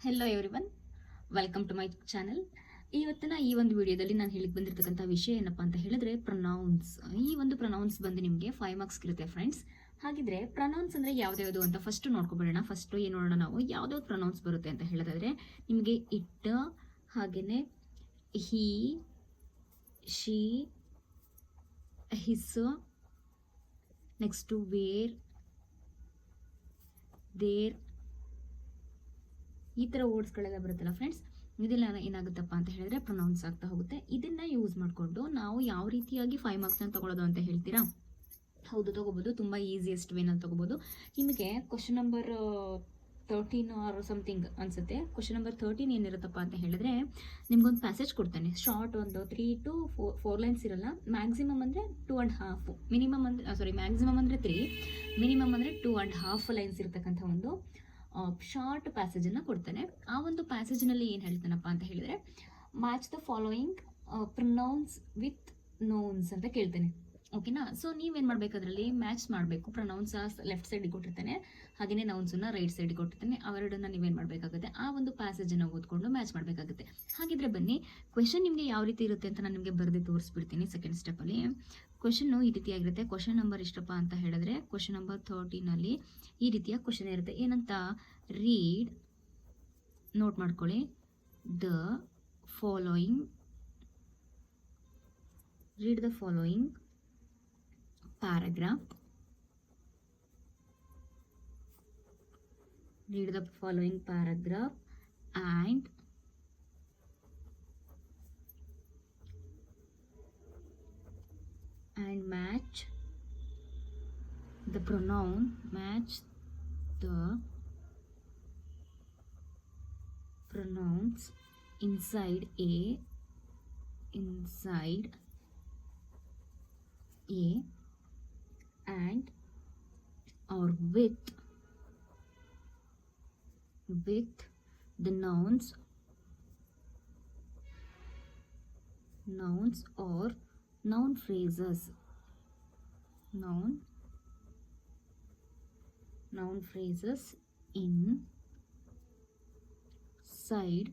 Hello everyone, welcome to my channel. ಇವತ್ತಿನ ಈ ಒಂದು ವಿಡಿಯೋದಲ್ಲಿ ನಾನು ಹೇಳಿಕ್ ಬಂದಿರತಕ್ಕಂಥ ವಿಷಯ ಏನಪ್ಪಾ ಅಂತ ಹೇಳಿದ್ರೆ ಪ್ರೊನೌನ್ಸ್. ಈ ಒಂದು ಪ್ರೊನೌನ್ಸ್ ಬಂದು ನಿಮಗೆ 5 ಮಾರ್ಕ್ಸ್ ಇರುತ್ತೆ ಫ್ರೆಂಡ್ಸ್. ಹಾಗಿದ್ರೆ ಪ್ರೊನೌನ್ಸ್ ಅಂದ್ರೆ ಯಾವ್ದು ಅಂತ ಫಸ್ಟ್ ನೋಡ್ಕೊಬೇಡೋಣ. ಫಸ್ಟ್ ಏನು ನೋಡೋಣ ನಾವು ಯಾವ್ದಾವ್ದು ಪ್ರೊನೌನ್ಸ್ ಬರುತ್ತೆ ಅಂತ ಹೇಳೋದಾದ್ರೆ ನಿಮಗೆ ಇಟ್, ಹಾಗೇನೆ he, she, his, next where, there, ಈ ಥರ ವರ್ಡ್ಸ್ಗಳೆಲ್ಲ ಬರುತ್ತಲ್ಲ ಫ್ರೆಂಡ್ಸ್, ಇದೆಲ್ಲ ಏನಾಗುತ್ತಪ್ಪ ಅಂತ ಹೇಳಿದ್ರೆ ಪ್ರೊನೌನ್ಸ್ ಆಗ್ತಾ ಹೋಗುತ್ತೆ. ಇದನ್ನ ಯೂಸ್ ಮಾಡಿಕೊಂಡು ನಾವು ಯಾವ ರೀತಿಯಾಗಿ 5 ಮಾರ್ಕ್ಸ್ನ ತಗೊಳ್ಳೋದು ಅಂತ ಹೇಳ್ತೀರಾ? ಹೌದು, ತಗೋಬಹುದು. ತುಂಬ ಈಸಿಯೆಸ್ಟ್ ವೇನಲ್ಲಿ ತಗೋಬಹುದು. ನಿಮಗೆ ಕ್ವಶನ್ ನಂಬರ್ 13 ಆರ್ ಸಮಥಿಂಗ್ ಅನ್ಸುತ್ತೆ. ಕ್ವಶನ್ ನಂಬರ್ 13 ಏನಿರುತ್ತಪ್ಪ ಅಂತ ಹೇಳಿದ್ರೆ ನಿಮ್ಗೊಂದು ಪ್ಯಾಸೇಜ್ ಕೊಡ್ತಾನೆ. ಶಾರ್ಟ್ ಒಂದು 3 to 4 ಲೈನ್ಸ್ ಇರಲ್ಲ. ಮ್ಯಾಕ್ಸಿಮಮ್ ಅಂದರೆ 2.5, ಮಿನಿಮಮ್ ಅಂದರೆ ಮ್ಯಾಕ್ಸಿಮಮ್ ಅಂದರೆ 3, ಮಿನಿಮಮ್ ಅಂದರೆ 2.5 ಲೈನ್ಸ್ ಇರತಕ್ಕಂಥ ಒಂದು ಶಾರ್ಟ್ ಪ್ಯಾಸೇಜನ್ನು ಕೊಡ್ತಾನೆ. ಆ ಒಂದು ಪ್ಯಾಸೇಜ್ನಲ್ಲಿ ಏನು ಹೇಳ್ತಾನಪ್ಪ ಅಂತ ಹೇಳಿದ್ರೆ match the following pronouns with nouns ಅಂತ ಕೇಳ್ತಾನೆ. ಓಕೆನಾ? ಸೊ ನೀವೇನು ಮಾಡಬೇಕು, ಅದರಲ್ಲಿ ಮ್ಯಾಚ್ ಮಾಡಬೇಕು. ಪ್ರೊನೌನ್ಸ್ ಲೆಫ್ಟ್ ಸೈಡಿಗೆ ಕೊಟ್ಟಿರ್ತಾನೆ, ಹಾಗೆಯೇ ನೌನ್ಸನ್ನು ರೈಟ್ ಸೈಡಿಗೆ ಕೊಟ್ಟಿರ್ತಾನೆ. ಅವೆರಡನ್ನ ನೀವೇನು ಮಾಡಬೇಕಾಗುತ್ತೆ, ಆ ಒಂದು ಪ್ಯಾಸೇಜನ್ನು ಓದ್ಕೊಂಡು ಮ್ಯಾಚ್ ಮಾಡಬೇಕಾಗುತ್ತೆ. ಹಾಗಿದ್ರೆ ಬನ್ನಿ, ಕ್ವೆಶನ್ ನಿಮಗೆ ಯಾವ ರೀತಿ ಇರುತ್ತೆ ಅಂತ ನಾನು ನಿಮಗೆ ಬರೆದು ತೋರಿಸ್ಬಿಡ್ತೀನಿ. ಸೆಕೆಂಡ್ ಸ್ಟೆಪ್ಪಲ್ಲಿ ಕ್ವೆಶನ್ನು ಈ ರೀತಿಯಾಗಿರುತ್ತೆ. ಕ್ವೆಶನ್ ನಂಬರ್ ಎಷ್ಟಪ್ಪ ಅಂತ ಹೇಳಿದ್ರೆ ಕ್ವೆಶನ್ ನಂಬರ್ 13 ಈ ರೀತಿಯ ಕ್ವೆಶನ್ ಇರುತ್ತೆ. ಏನಂತ, ರೀಡ್, ನೋಟ್ ಮಾಡ್ಕೊಳ್ಳಿ, the following, read the following paragraph, read the following paragraph and match the pronoun, match the pronouns inside A and or with the nouns or noun phrases inside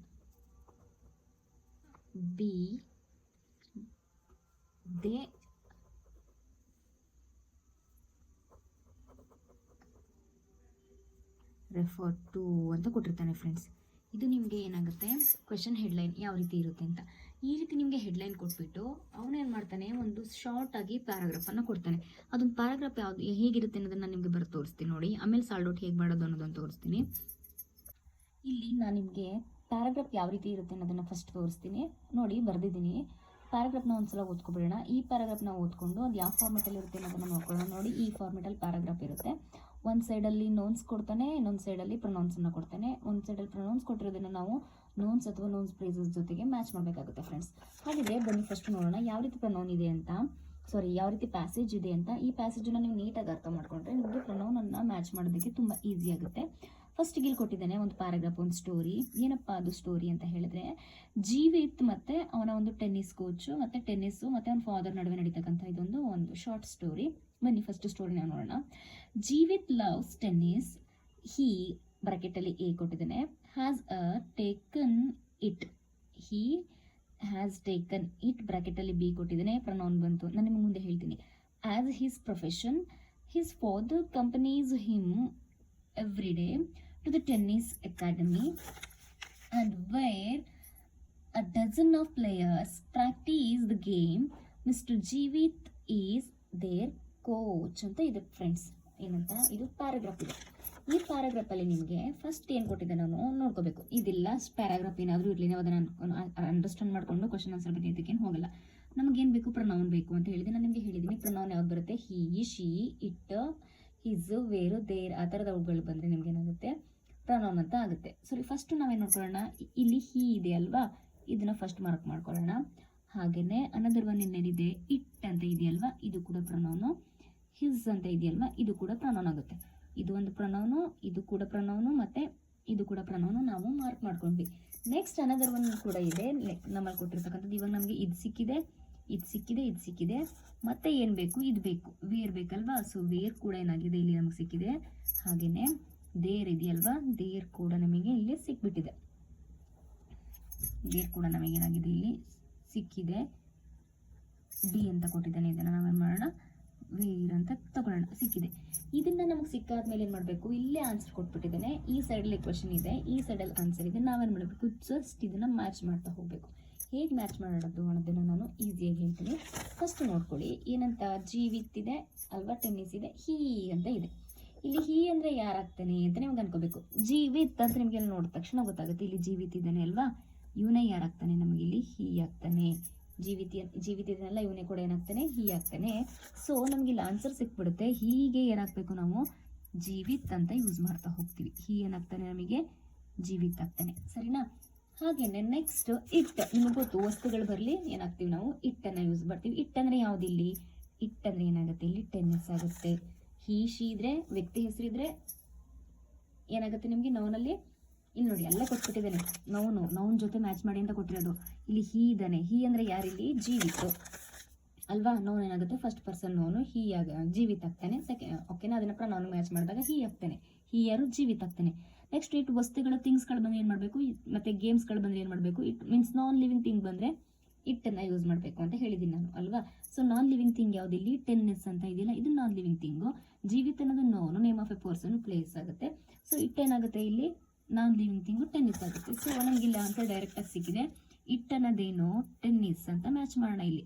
B. They refer to ಅಂತ ಕೊಟ್ಟಿರ್ತಾನೆ friends. ಇದು ನಿಮಗೆ ಏನಾಗುತ್ತೆ, question headline ಯಾವ ರೀತಿ ಇರುತ್ತೆ ಅಂತ. ಈ ರೀತಿ ನಿಮಗೆ ಹೆಡ್ಲೈನ್ ಕೊಟ್ಬಿಟ್ಟು ಅವನೇನು ಮಾಡ್ತಾನೆ, ಒಂದು ಶಾರ್ಟ್ ಆಗಿ ಪ್ಯಾರಾಗ್ರಾಫನ್ನು ಕೊಡ್ತಾನೆ. ಅದೊಂದು ಪ್ಯಾರಾಗ್ರಾಫ್ ಯಾವುದು ಹೇಗಿರುತ್ತೆ ಅನ್ನೋದನ್ನ ನಿಮಗೆ ಬರೆದು ತೋರಿಸ್ತೀನಿ ನೋಡಿ. ಆಮೇಲೆ ಸಾಲ್ಡ್ ಔಟ್ ಹೇಗೆ ಮಾಡೋದು ಅನ್ನೋದನ್ನು ತೋರಿಸ್ತೀನಿ. ಇಲ್ಲಿ ನಾನು ನಿಮಗೆ ಪ್ಯಾರಾಗ್ರಾಫ್ ಯಾವ ರೀತಿ ಇರುತ್ತೆ ಅನ್ನೋದನ್ನು ಫಸ್ಟ್ ತೋರಿಸ್ತೀನಿ ನೋಡಿ. ಬರೆದಿದ್ದೀನಿ. ಪ್ಯಾರಾಗ್ರಾಫ್ನ ಒಂದ್ಸಲ ಓದ್ಕೊಬಿಡೋಣ. ಈ ಪ್ಯಾರಾಗ್ರಾಫ್ನ ಓದ್ಕೊಂಡು ಅದು ಯಾವ ಫಾರ್ಮೆಟಲ್ಲಿ ಇರುತ್ತೆ ಅನ್ನೋದನ್ನು ನೋಡ್ಕೊಳ್ಳೋಣ. ನೋಡಿ, ಈ ಫಾರ್ಮೆಟಲ್ಲಿ ಪ್ಯಾರಾಗ್ರಾಫ್ ಇರುತ್ತೆ. ಒಂದು ಸೈಡಲ್ಲಿ ನೋನ್ಸ್ ಕೊಡ್ತಾನೆ, ಇನ್ನೊಂದು ಸೈಡಲ್ಲಿ ಪ್ರೊನೌನ್ಸನ್ನು ಕೊಡ್ತಾನೆ. ಒಂದು ಸೈಡಲ್ಲಿ ಪ್ರೊನೌನ್ಸ್ ಕೊಟ್ಟಿರೋದನ್ನು ನಾವು ನೋನ್ಸ್ ಅಥವಾ ನೋನ್ಸ್ ಫ್ರೇಸಸ್ ಜೊತೆಗೆ ಮ್ಯಾಚ್ ಮಾಡಬೇಕಾಗುತ್ತೆ ಫ್ರೆಂಡ್ಸ್. ಹಾಗಿದ್ರೆ ಬನ್ನಿ ಫಸ್ಟ್ ನೋಡೋಣ ಯಾವ ರೀತಿ ಪ್ರೊನೌನ್ ಇದೆ ಅಂತ, ಯಾವ ರೀತಿ ಪ್ಯಾಸೇಜ್ ಇದೆ ಅಂತ. ಈ ಪ್ಯಾಸೇಜನ್ನು ನೀವು ನೀಟಾಗಿ ಅರ್ಥ ಮಾಡ್ಕೊಂಡ್ರೆ ನಿಮಗೆ ಪ್ರೊನೌನನ್ನು ಮ್ಯಾಚ್ ಮಾಡೋದಕ್ಕೆ ತುಂಬ ಈಸಿ ಆಗುತ್ತೆ. ಫಸ್ಟ್ ಇಲ್ಲಿ ಕೊಟ್ಟಿದ್ದಾನೆ ಒಂದು ಪ್ಯಾರಾಗ್ರಾಫ್, ಒಂದು ಸ್ಟೋರಿ. ಏನಪ್ಪ ಅದು ಸ್ಟೋರಿ ಅಂತ ಹೇಳಿದ್ರೆ, ಜೀವಿತ್ ಮತ್ತೆ ಅವನ ಒಂದು ಟೆನ್ನಿಸ್ ಕೋಚು ಮತ್ತೆ ಟೆನ್ನಿಸ್ ಮತ್ತೆ ಅವನ ಫಾದರ್ ನಡುವೆ ನಡೀತಕ್ಕಂಥ ಒಂದು ಶಾರ್ಟ್ ಸ್ಟೋರಿ. ಬನ್ನಿ ಫಸ್ಟ್ ಸ್ಟೋರಿನ ನೋಡೋಣ. Jeevith loves tennis. ಹಿ ಬ್ರಾಕೆಟಲ್ಲಿ ಎ ಕೊಟ್ಟಿದ್ದಾನೆ. Has taken it. He has taken it ಬ್ರಾಕೆಟಲ್ಲಿ ಬಿ ಕೊಟ್ಟಿದ್ದಾನೆ. ಪ್ರೊನೌನ್ ಬಂತು, ನಾನು ನಿಮಗೆ ಮುಂದೆ ಹೇಳ್ತೀನಿ. As his profession, his father companies him every day to the tennis academy and where a dozen of players practice the game. Mr. Jeevit is their coach ಅಂತ ಇದೆ friends. ಏನಂತ, ಇದು ಪ್ಯಾರಾಗ್ರಾಫ್ ಇದೆ. ಈ ಪ್ಯಾರಾಗ್ರಾಫಲ್ಲಿ ನಿಮಗೆ ಫಸ್ಟ್ ಏನು ಕೊಟ್ಟಿದ್ದೆ ನಾನು ನೋಡ್ಕೋಬೇಕು. ಇದಿಲ್ಲ ಪ್ಯಾರಾಗ್ರಾಫ್ ಏನಾದರೂ ಇರಲಿ, ನಾವು ಅದನ್ನು ಅಂಡರ್ಸ್ಟ್ಯಾಂಡ್ ಮಾಡಿಕೊಂಡು ಕ್ವಶನ್ ಆನ್ಸರ್ ಬರೆಯೋದಕ್ಕೇನು ಹೋಗಲ್ಲ. ನಮಗೇನು ಬೇಕು, ಪ್ರೊನೌನ್ ಬೇಕು ಅಂತ ಹೇಳಿದೆ. ನಾನು ನಿಮಗೆ ಹೇಳಿದ್ದೀನಿ ಪ್ರೊನೌನ್ ಯಾವ್ದು ಬರುತ್ತೆ, he, she, it, his, where, there, ಆ ಥರದ ಅವುಗಳು ಬಂದರೆ ನಿಮ್ಗೆ ಏನಾಗುತ್ತೆ, ಪ್ರೊನೌನ್ ಅಂತ ಆಗುತ್ತೆ. ಸರಿ, ಫಸ್ಟ್ ನಾವೇನು ನೋಡ್ಕೊಳ್ಳೋಣ, ಇಲ್ಲಿ ಹಿ ಇದೆ ಅಲ್ವಾ, ಇದನ್ನ ಫಸ್ಟ್ ಮಾರ್ಕ್ ಮಾಡ್ಕೊಳ್ಳೋಣ. ಹಾಗೆಯೇ ಅನದರ್ ಒನ್ ಇನ್ನೇನಿದೆ, ಇಟ್ ಅಂತ ಇದೆಯಲ್ವಾ, ಇದು ಕೂಡ ಪ್ರೊನೌನು. ಹಿಸ್ ಅಂತ ಇದೆಯಲ್ವಾ, ಇದು ಕೂಡ ಪ್ರೊನೌನ್ ಆಗುತ್ತೆ. ಇದು ಒಂದು ಪ್ರೊನೌನು, ಇದು ಕೂಡ ಪ್ರೊನೌನು, ಮತ್ತೆ ಇದು ಕೂಡ ಪ್ರೊನೌನು ನಾವು ಮಾರ್ಕ್ ಮಾಡ್ಕೊಂಡ್ವಿ. ನೆಕ್ಸ್ಟ್ ಅನದರ್ ಒನ್ ಕೂಡ ಇದೆ ನಮ್ಮಲ್ಲಿ ಕೊಟ್ಟಿರ್ತಕ್ಕಂಥದ್ದು. ಇವಾಗ ನಮಗೆ ಇದು ಸಿಕ್ಕಿದೆ, ಇದು ಸಿಕ್ಕಿದೆ, ಮತ್ತೆ ಏನು ಬೇಕು, ಇದು ಬೇಕು, ವೇರ್ ಬೇಕಲ್ವಾ. ಸೊ ವೇರ್ ಕೂಡ ಏನಾಗಿದೆ, ಇಲ್ಲಿ ನಮಗೆ ಸಿಕ್ಕಿದೆ. ಹಾಗೆಯೇ ದೇರ್ ಇದೆಯಲ್ವಾ, ದೇರ್ ಕೂಡ ನಮಗೆ ಇಲ್ಲಿ ಸಿಕ್ಬಿಟ್ಟಿದೆ. ವೇರ್ ಕೂಡ ನಮಗೇನಾಗಿದೆ ಇಲ್ಲಿ ಸಿಕ್ಕಿದೆ. ಡಿ ಅಂತ ಕೊಟ್ಟಿದ್ದಾನೆ, ಇದನ್ನು ನಾವೇನು ಮಾಡೋಣ ವೇರ್ ಅಂತ ತಗೊಳ್ಳೋಣ. ಸಿಕ್ಕಿದೆ. ಇದನ್ನು ನಮಗೆ ಸಿಕ್ಕಾದ್ಮೇಲೆ ಏನು ಮಾಡಬೇಕು, ಇಲ್ಲೇ ಆನ್ಸರ್ ಕೊಟ್ಬಿಟ್ಟಿದ್ದಾನೆ, ಈ ಸೈಡಲ್ಲಿ ಕ್ವಶನ್ ಇದೆ, ಈ ಸೈಡಲ್ಲಿ ಆನ್ಸರ್ ಇದೆ. ನಾವೇನು ಮಾಡಬೇಕು, ಜಸ್ಟ್ ಇದನ್ನು ಮ್ಯಾಚ್ ಮಾಡ್ತಾ ಹೋಗಬೇಕು. ಹೇಗೆ ಮ್ಯಾಚ್ ಮಾಡೋದು ಅನ್ನೋದನ್ನು ನಾನು ಈಸಿಯಾಗಿ ಹೇಳ್ತೀನಿ. ಫಸ್ಟ್ ನೋಡ್ಕೊಳ್ಳಿ, ಏನಂತ ಜೀವಿತ್ ಇದೆ ಅಲ್ವಾ, ಟೆನ್ನಿಸ್ ಇದೆ, ಹೀ ಅಂತ ಇದೆ. ಇಲ್ಲಿ ಹೀ ಅಂದರೆ ಯಾರಾಗ್ತಾನೆ ಅಂತ ನಿಮ್ಗೆ ಅನ್ಕೋಬೇಕು. ಜೀವಿತ್ ಅಂತ ನಿಮಗೆ ನೋಡಿದ ತಕ್ಷಣ ಗೊತ್ತಾಗುತ್ತೆ, ಇಲ್ಲಿ ಜೀವಿತ್ ಇದ್ದಾನೆ ಅಲ್ವಾ, ಇವನೇ ಯಾರಾಗ್ತಾನೆ ನಮಗೆ ಇಲ್ಲಿ ಹೀ ಆಗ್ತಾನೆ. ಜೀವಿತ ಇದನ್ನೆಲ್ಲ ಇವನೇ ಕೂಡ ಏನಾಗ್ತಾನೆ ಹೀ ಆಗ್ತಾನೆ. ಸೊ ನಮ್ಗೆ ಇಲ್ಲಿ ಆನ್ಸರ್ ಸಿಕ್ಬಿಡುತ್ತೆ. ಹೀಗೆ ಏನಾಗಬೇಕು, ನಾವು ಜೀವಿತ್ ಅಂತ ಯೂಸ್ ಮಾಡ್ತಾ ಹೋಗ್ತೀವಿ. ಹೀ ಏನಾಗ್ತಾನೆ ನಮಗೆ ಜೀವಿತ್ ಆಗ್ತಾನೆ, ಸರಿನಾ? ಹಾಗೇನೆ ನೆಕ್ಸ್ಟ್ ಇಟ್, ನಿಮಗೆ ಗೊತ್ತು ವಸ್ತುಗಳು ಬರಲಿ ಏನಾಗ್ತೀವಿ ನಾವು ಇಟ್ಟನ್ನು ಯೂಸ್ ಮಾಡ್ತೀವಿ. ಇಟ್ಟಂದ್ರೆ ಯಾವುದಿಲ್ಲಿ, ಇಟ್ಟಂದ್ರೆ ಏನಾಗುತ್ತೆ ಇಲ್ಲಿ ಟೆನ್ನಿಸ್ ಆಗುತ್ತೆ. ಹೀ ಶಿ ಇದ್ರೆ ವ್ಯಕ್ತಿ ಹೆಸರಿದ್ರೆ ಏನಾಗುತ್ತೆ ನಿಮಗೆ ನೌನಲ್ಲಿ, ಇಲ್ಲಿ ನೋಡಿ ಎಲ್ಲ ಕೊಟ್ಬಿಟ್ಟಿದ್ದಾನೆ, ನೌನ್ ಜೊತೆ ಮ್ಯಾಚ್ ಮಾಡಿ ಅಂತ ಕೊಟ್ಟಿರೋದು. ಇಲ್ಲಿ ಹೀ ಇದ್ದಾನೆ, ಹೀ ಅಂದರೆ ಯಾರಿಲ್ಲಿ ಜೀವಿತ್ತು ಅಲ್ವಾ, ನೌನ್ ಏನಾಗುತ್ತೆ ಫಸ್ಟ್ ಪರ್ಸನ್ ನೌನು, ಹೀ ಜೀವಿತ ಆಗ್ತಾನೆ. ಓಕೆನಾ, ಅದನ್ನ ನಾನು ಮ್ಯಾಚ್ ಮಾಡಿದಾಗ ಹೀ ಆಗ್ತಾನೆ, ಹೀ ಯಾರು ಜೀವಿತ ಆಗ್ತಾನೆ. ನೆಕ್ಸ್ಟ್ ಇಟ್ ವಸ್ತುಗಳ ಥಿಂಗ್ಸ್ಗಳು ಬಂದರೆ ಏನು ಮಾಡಬೇಕು, ಮತ್ತೆ ಗೇಮ್ಸ್ಗಳು ಬಂದರೆ ಏನು ಮಾಡಬೇಕು, it means non living thing ಬಂದರೆ ಇಟ್ಟನ್ನು ಯೂಸ್ ಮಾಡಬೇಕು ಅಂತ ಹೇಳಿದ್ದೀನಿ ನಾನು ಅಲ್ವಾ. ಸೊ ನಾನ್ ಲಿವಿಂಗ್ ಥಿಂಗ್ ಯಾವುದಿಲ್ಲಿ ಟೆನ್ನಿಸ್ ಅಂತ ಇದೆಯಲ್ಲ, ಇದು ನಾನ್ ಲಿವಿಂಗ್ ಥಿಂಗು. ಜೀವಿತ ಅನ್ನೋದು noun, name of a person, place ಆಗುತ್ತೆ. ಸೊ ಇಟ್ಟೇನಾಗುತ್ತೆ ಇಲ್ಲಿ ನಾನ್ ಲಿವಿಂಗ್ ಥಿಂಗು ಟೆನ್ನಿಸ್ ಆಗುತ್ತೆ. ಸೊ ನಮ್ಗೆ ಇಲ್ಲ ಅಂತ ಡೈರೆಕ್ಟಾಗಿ ಸಿಕ್ಕಿದೆ. ಇಟ್ ಅನ್ನೋದೇನು ಟೆನ್ನಿಸ್ ಅಂತ ಮ್ಯಾಚ್ ಮಾಡೋಣ ಇಲ್ಲಿ.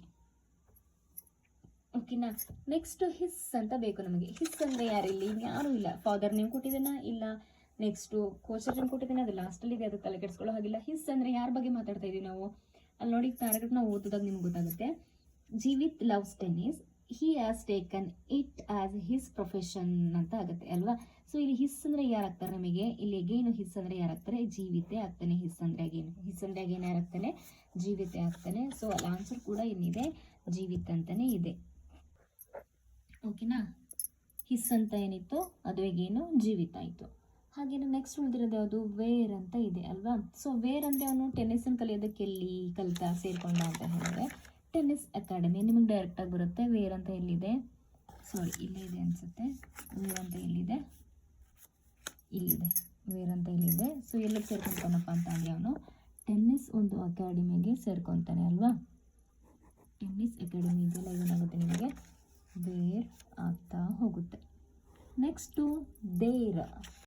ಓಕೆನಾ, ನೆಕ್ಸ್ಟ್ ಹಿಸ್ ಅಂತ ಬೇಕು ನಮಗೆ. ಹಿಸ್ ಅಂದರೆ ಯಾರಿಲ್ಲಿ, ಯಾರು ಇಲ್ಲ. ಫಾದರ್ ನೇಮ್ ಕೊಟ್ಟಿದ್ದೇನಾ ಇಲ್ಲ, ನೆಕ್ಸ್ಟು ಕೋಚರ್ ನೇಮ್ ಕೊಟ್ಟಿದ್ದೇನೆ, ಅದು ಲಾಸ್ಟಲ್ಲಿ ಇದೆ, ಅದು ತಲೆ ಕೆಡಿಸ್ಕೊಳ್ಳೋ ಹಾಗಿಲ್ಲ. ಹಿಸ್ ಅಂದರೆ ಯಾರ ಬಗ್ಗೆ ಮಾತಾಡ್ತಾ ಇದೀವಿ ನಾವು, ಅಲ್ಲಿ ನೋಡಿ ಪ್ಯಾರಾಗ್ರಾಫ್ ನಾವು ಓದಿದಾಗ ನಿಮ್ಗೆ ಗೊತ್ತಾಗುತ್ತೆ. Jeevith loves tennis, he has taken it as his profession ಅಂತ ಆಗುತ್ತೆ ಅಲ್ವಾ. ಸೊ ಇಲ್ಲಿ ಹಿಸ್ ಅಂದರೆ ಯಾರಾಗ್ತಾರೆ ನಮಗೆ, ಇಲ್ಲಿ ಅಗೇನು ಹಿಸ್ ಅಂದರೆ ಯಾರಾಗ್ತಾರೆ, ಜೀವಿತೆ ಆಗ್ತಾನೆ. ಹಿಸ್ ಅಂದರೆ ಅಗೇನು ಯಾರಾಗ್ತಾನೆ, ಜೀವಿತೆ ಆಗ್ತಾನೆ. ಸೊ ಅಲ್ಲಿ ಆನ್ಸರ್ ಕೂಡ ಏನಿದೆ ಜೀವಿತ ಅಂತಾನೆ ಇದೆ. ಓಕೆನಾ, ಹಿಸ್ ಅಂತ ಏನಿತ್ತು ಅದು ಅಗೇನು ಜೀವಿತ ಆಯಿತು. ಹಾಗೇನು ನೆಕ್ಸ್ಟ್ ಉಳಿದಿರೋದು ಯಾವುದು ವೇರ್ ಅಂತ ಇದೆ ಅಲ್ವಾ. ಸೊ ವೇರ್ ಅಂದರೆ ಅವನು ಟೆನ್ನಿಸನ್ನು ಕಲಿಯೋದಕ್ಕೆ ಎಲ್ಲಿ ಸೇರ್ಕೊಂಡ ಅಂತ ಹೇಳಿದ್ರೆ ಟೆನ್ನಿಸ್ ಅಕಾಡೆಮಿ. ನಿಮಗೆ ಡೈರೆಕ್ಟಾಗಿ ಬರುತ್ತೆ. ವೇರ್ ಅಂತ ಎಲ್ಲಿದೆ, ಸಾರಿ ಇಲ್ಲೇ ಇದೆ ಅನಿಸುತ್ತೆ. ವೇರ್ ಅಂತ ಎಲ್ಲಿದೆ, ಇಲ್ಲಿದೆ. ವೇರ್ ಅಂತ ಇಲ್ಲಿದೆ. ಸೊ ಎಲ್ಲಿಗೆ ಸೇರ್ಕೊತಾನಪ್ಪ ಅಂತ ಅಂದರೆ ಅವನು ಟೆನ್ನಿಸ್ ಒಂದು ಅಕಾಡೆಮಿಗೆ ಸೇರ್ಕೊತಾನೆ ಅಲ್ವಾ. ಟೆನ್ನಿಸ್ ಅಕಾಡೆಮಿ ಇದೆಲ್ಲ ಏನಾಗುತ್ತೆ ನಿಮಗೆ ವೇರ್ ಆಗ್ತಾ ಹೋಗುತ್ತೆ. Next there.